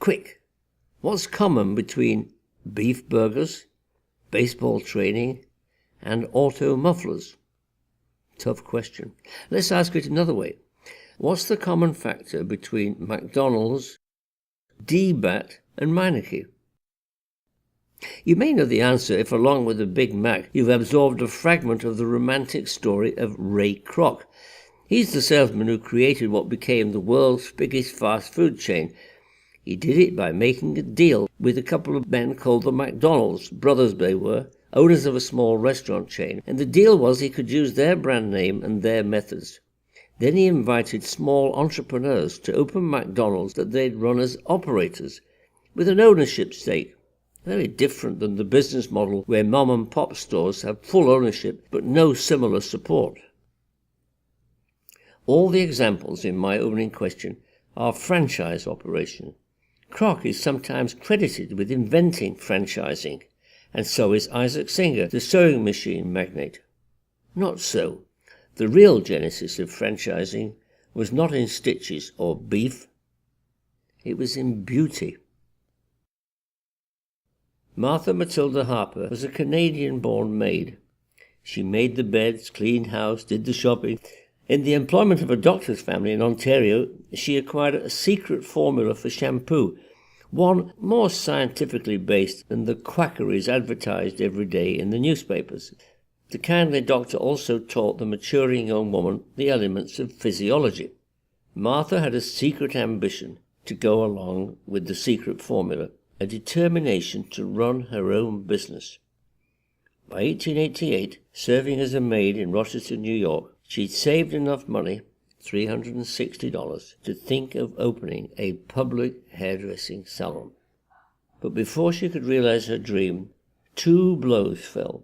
Quick, what's common between beef burgers, baseball training, and auto mufflers? Tough question. Let's ask it another way. What's the common factor between McDonald's, D-Bat, and Meineke? You may know the answer if, along with the Big Mac, you've absorbed a fragment of the romantic story of Ray Kroc. He's the salesman who created what became the world's biggest fast food chain. He did it by making a deal with a couple of men called the McDonald's, brothers they were, owners of a small restaurant chain, and the deal was he could use their brand name and their methods. Then he invited small entrepreneurs to open McDonald's that they'd run as operators, with an ownership stake. Very different than the business model where mom and pop stores have full ownership but no similar support. All the examples in my opening question are franchise operations. Kroc is sometimes credited with inventing franchising, and so is Isaac Singer, the sewing machine magnate. Not so. The real genesis of franchising was not in stitches or beef. It was in beauty. Martha Matilda Harper was a Canadian-born maid. She made the beds, cleaned house, did the shopping. In the employment of a doctor's family in Ontario, she acquired a secret formula for shampoo, one more scientifically based than the quackeries advertised every day in the newspapers. The kindly doctor also taught the maturing young woman the elements of physiology. Martha had a secret ambition to go along with the secret formula, a determination to run her own business. By 1888, serving as a maid in Rochester, New York, she'd saved enough money, $360, to think of opening a public hairdressing salon. But before she could realize her dream, 2 blows fell.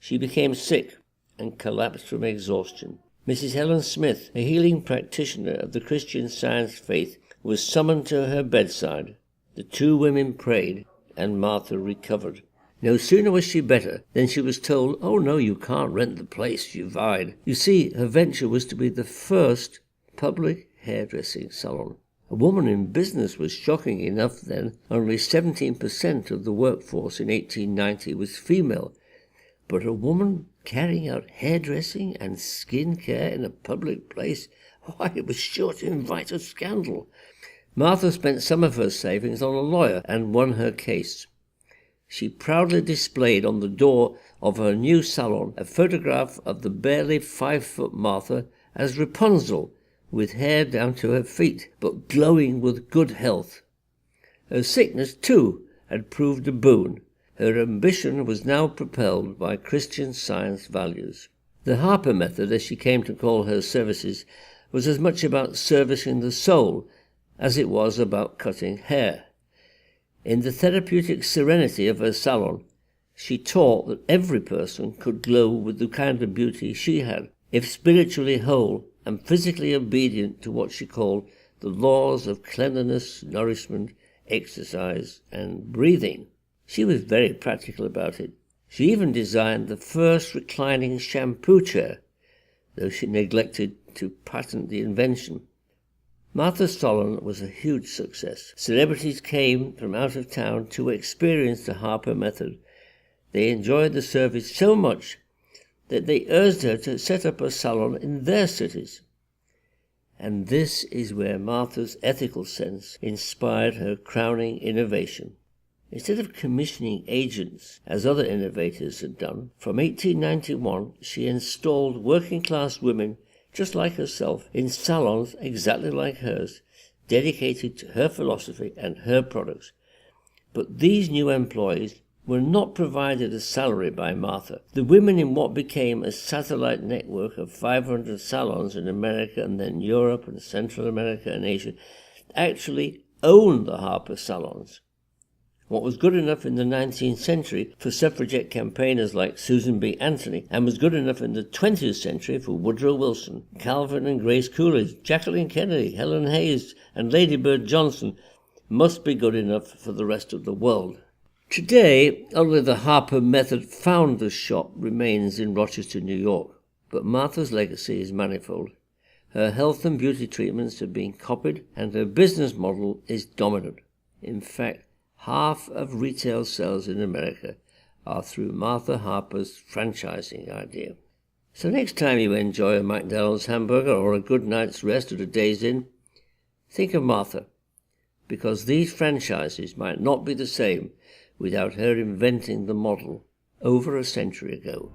She became sick and collapsed from exhaustion. Mrs. Helen Smith, a healing practitioner of the Christian Science faith, was summoned to her bedside. The 2 women prayed, and Martha recovered. No sooner was she better than she was told, "Oh no, you can't rent the place," she lied. You see, her venture was to be the first public hairdressing salon. A woman in business was shocking enough then. Only 17% of the workforce in 1890 was female. But a woman carrying out hairdressing and skin care in a public place, why, it was sure to invite a scandal. Martha spent some of her savings on a lawyer and won her case. She proudly displayed on the door of her new salon a photograph of the barely 5-foot Martha as Rapunzel, with hair down to her feet, but glowing with good health. Her sickness, too, had proved a boon. Her ambition was now propelled by Christian Science values. The Harper method, as she came to call her services, was as much about servicing the soul as it was about cutting hair. In the therapeutic serenity of her salon, she taught that every person could glow with the kind of beauty she had, if spiritually whole and physically obedient to what she called the laws of cleanliness, nourishment, exercise, and breathing. She was very practical about it. She even designed the first reclining shampoo chair, though she neglected to patent the invention. Martha's salon was a huge success. Celebrities came from out of town to experience the Harper method. They enjoyed the service so much that they urged her to set up a salon in their cities. And this is where Martha's ethical sense inspired her crowning innovation. Instead of commissioning agents, as other innovators had done, from 1891 she installed working-class women just like herself, in salons exactly like hers, dedicated to her philosophy and her products. But these new employees were not provided a salary by Martha. The women in what became a satellite network of 500 salons in America and then Europe and Central America and Asia actually owned the Harper salons. What was good enough in the 19th century for suffragette campaigners like Susan B. Anthony, and was good enough in the 20th century for Woodrow Wilson, Calvin and Grace Coolidge, Jacqueline Kennedy, Helen Hayes, and Lady Bird Johnson, must be good enough for the rest of the world. Today, only the Harper Method founder's shop remains in Rochester, New York, but Martha's legacy is manifold. Her health and beauty treatments have been copied, and her business model is dominant. In fact, half of retail sales in America are through Martha Harper's franchising idea. So next time you enjoy a McDonald's hamburger or a good night's rest at a Days Inn, think of Martha, because these franchises might not be the same without her inventing the model over a century ago.